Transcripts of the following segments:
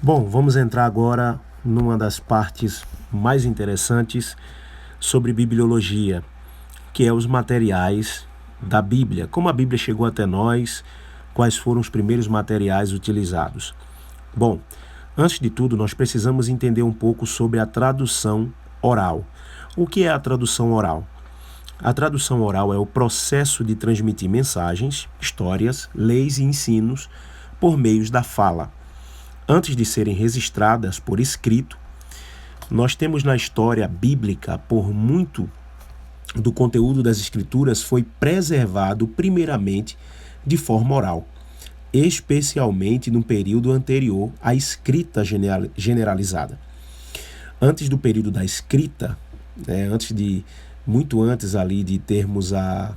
Bom, vamos entrar agora numa das partes mais interessantes sobre bibliologia, que é os materiais da Bíblia. Como a Bíblia chegou até nós, quais foram os primeiros materiais utilizados. Bom, antes de tudo, nós precisamos entender um pouco sobre a tradução oral. O que é a tradução oral? A tradução oral é o processo de transmitir mensagens, histórias, leis e ensinos por meios da fala. Antes de serem registradas por escrito, nós temos na história bíblica, por muito do conteúdo das escrituras foi preservado primeiramente de forma oral, especialmente no período anterior à escrita generalizada. Antes do período da escrita, muito antes ali de termos a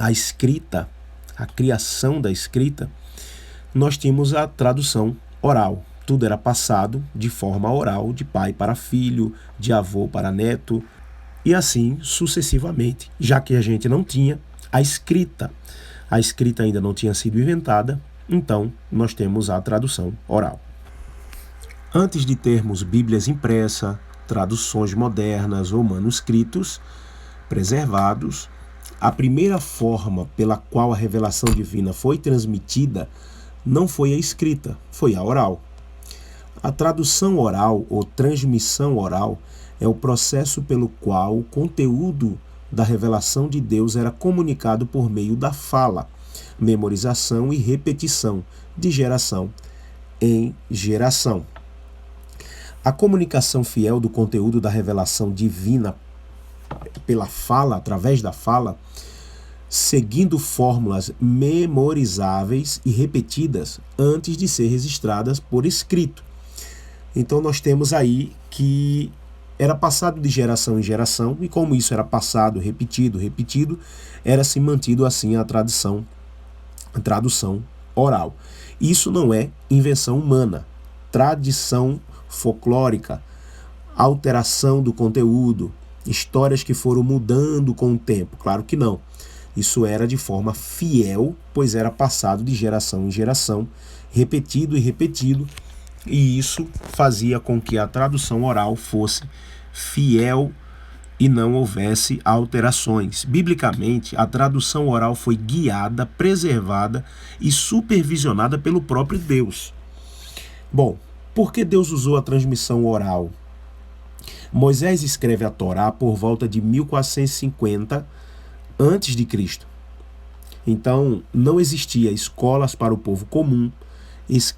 escrita, a criação da escrita, nós tínhamos a tradução oral. Tudo era passado de forma oral, de pai para filho, de avô para neto, e assim sucessivamente, já que a gente não tinha a escrita. A escrita ainda não tinha sido inventada, então nós temos a tradução oral. Antes de termos Bíblias impressas, traduções modernas ou manuscritos preservados, a primeira forma pela qual a revelação divina foi transmitida não foi a escrita, foi a oral. A tradução oral ou transmissão oral é o processo pelo qual o conteúdo da revelação de Deus era comunicado por meio da fala, memorização e repetição, de geração em geração. A comunicação fiel do conteúdo da revelação divina pela fala, através da fala, seguindo fórmulas memorizáveis e repetidas antes de ser registradas por escrito. Então nós temos aí que era passado de geração em geração, e como isso era passado, repetido, era se mantido assim a tradução oral. Isso não é invenção humana, tradição folclórica, alteração do conteúdo, histórias que foram mudando com o tempo, claro que não. Isso era de forma fiel, pois era passado de geração em geração, repetido, e isso fazia com que a tradução oral fosse fiel e não houvesse alterações. Biblicamente, a tradução oral foi guiada, preservada e supervisionada pelo próprio Deus. Bom, por que Deus usou a transmissão oral? Moisés escreve a Torá por volta de 1450 antes de Cristo. Então, não existia escolas para o povo comum.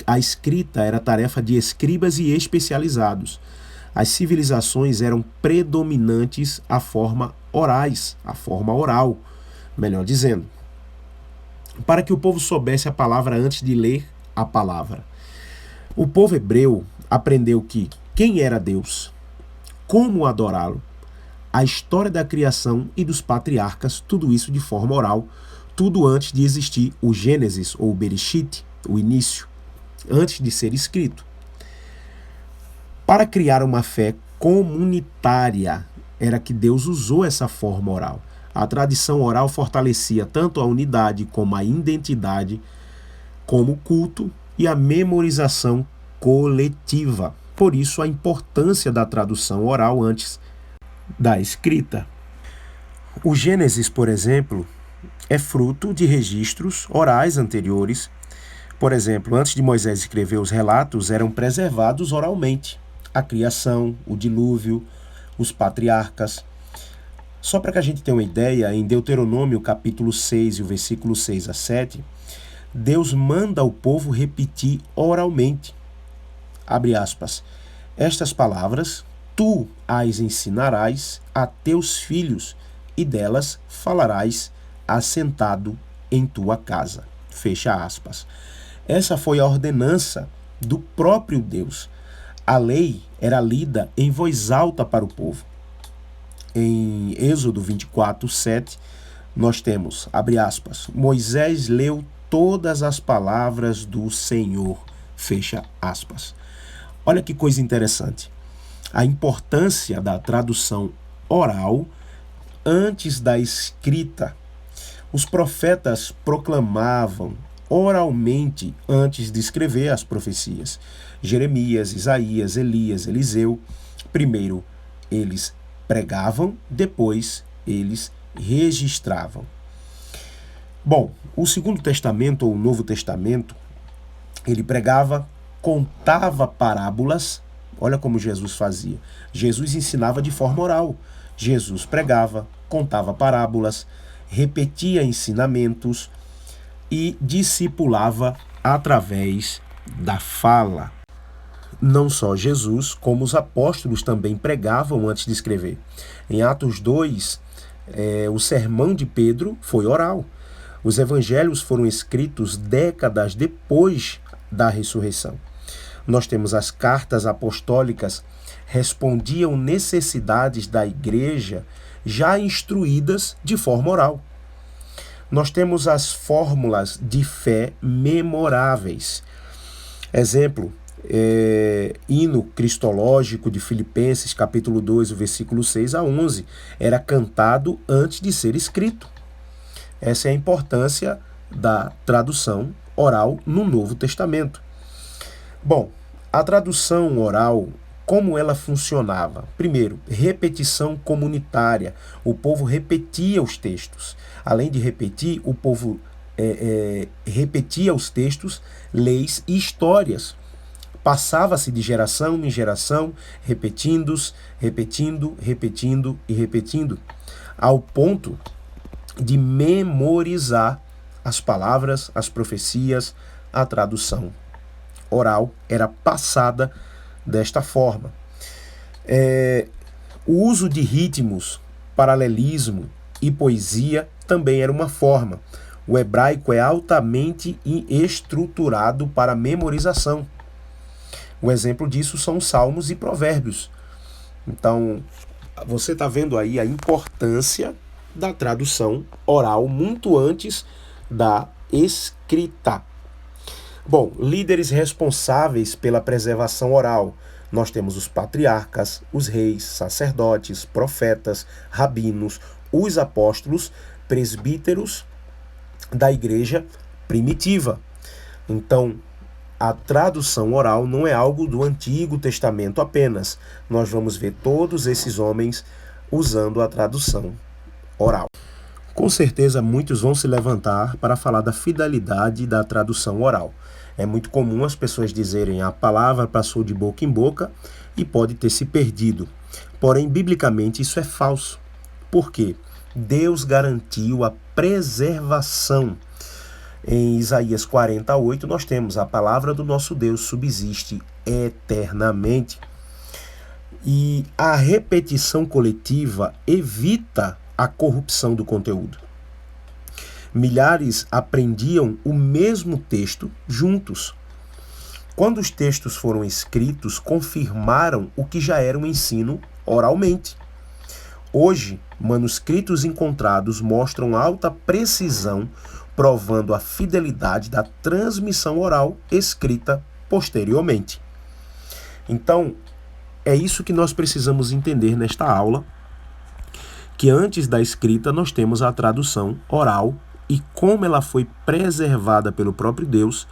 A escrita era tarefa de escribas e especializados. As civilizações eram predominantes a forma oral, melhor dizendo. Para que o povo soubesse a palavra antes de ler a palavra. O povo hebreu aprendeu quem era Deus, como adorá-lo, a história da criação e dos patriarcas, tudo isso de forma oral, tudo antes de existir o Gênesis ou o Bereshit, o início, antes de ser escrito. Para criar uma fé comunitária, era que Deus usou essa forma oral. A tradição oral fortalecia tanto a unidade como a identidade, como o culto e a memorização coletiva. Por isso, a importância da tradução oral antes da escrita. O Gênesis, por exemplo, é fruto de registros orais anteriores. Por exemplo, antes de Moisés escrever os relatos, eram preservados oralmente. A criação, o dilúvio, os patriarcas. Só para que a gente tenha uma ideia, em Deuteronômio capítulo 6 e o versículo 6 a 7, Deus manda o povo repetir oralmente. Abre aspas. Estas palavras tu as ensinarás a teus filhos, e delas falarás assentado em tua casa. Fecha aspas. Essa foi a ordenança do próprio Deus. A lei era lida em voz alta para o povo. Em Êxodo 24, 7, nós temos, abre aspas, Moisés leu todas as palavras do Senhor. Fecha aspas. Olha que coisa interessante. A importância da tradução oral antes da escrita. Os profetas proclamavam oralmente antes de escrever as profecias. Jeremias, Isaías, Elias, Eliseu, primeiro eles pregavam, depois eles registravam. Bom, o Segundo Testamento ou o Novo Testamento, ele pregava, contava parábolas. Olha como Jesus fazia. Jesus ensinava de forma oral. Jesus pregava, contava parábolas, repetia ensinamentos e discipulava através da fala. Não só Jesus, como os apóstolos também pregavam antes de escrever. Em Atos 2, o sermão de Pedro foi oral. Os evangelhos foram escritos décadas depois da ressurreição. Nós temos as cartas apostólicas, respondiam necessidades da igreja já instruídas de forma oral. Nós temos as fórmulas de fé memoráveis. Exemplo, hino cristológico de Filipenses, capítulo 2, o versículo 6 a 11, era cantado antes de ser escrito. Essa é a importância da tradução oral no Novo Testamento. Bom, a tradução oral, como ela funcionava? Primeiro, repetição comunitária. O povo repetia os textos. Além de repetir, o povo repetia os textos, leis e histórias. Passava-se de geração em geração, repetindo, ao ponto de memorizar as palavras, as profecias, a tradução oral era passada desta forma. O uso de ritmos, paralelismo e poesia também era uma forma. O hebraico é altamente estruturado para memorização. Um exemplo disso são os Salmos e Provérbios. Então, você está vendo aí a importância da tradução oral muito antes da escrita. Bom, líderes responsáveis pela preservação oral. Nós temos os patriarcas, os reis, sacerdotes, profetas, rabinos, os apóstolos, presbíteros da igreja primitiva. Então, a tradução oral não é algo do Antigo Testamento apenas. Nós vamos ver todos esses homens usando a tradução oral. Com certeza, muitos vão se levantar para falar da fidelidade da tradução oral. É muito comum as pessoas dizerem a palavra passou de boca em boca e pode ter se perdido. Porém, biblicamente, isso é falso. Por quê? Deus garantiu a preservação. Em Isaías 48, nós temos a palavra do nosso Deus subsiste eternamente. E a repetição coletiva evita a corrupção do conteúdo. Milhares aprendiam o mesmo texto juntos. Quando os textos foram escritos, confirmaram o que já era um ensino oralmente. Hoje, manuscritos encontrados mostram alta precisão, provando a fidelidade da transmissão oral escrita posteriormente. Então, é isso que nós precisamos entender nesta aula, que antes da escrita nós temos a tradução oral e como ela foi preservada pelo próprio Deus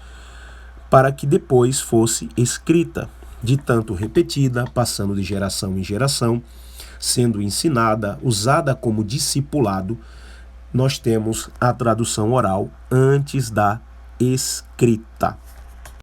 para que depois fosse escrita, de tanto repetida, passando de geração em geração, sendo ensinada, usada como discipulado. Nós temos a tradução oral antes da escrita.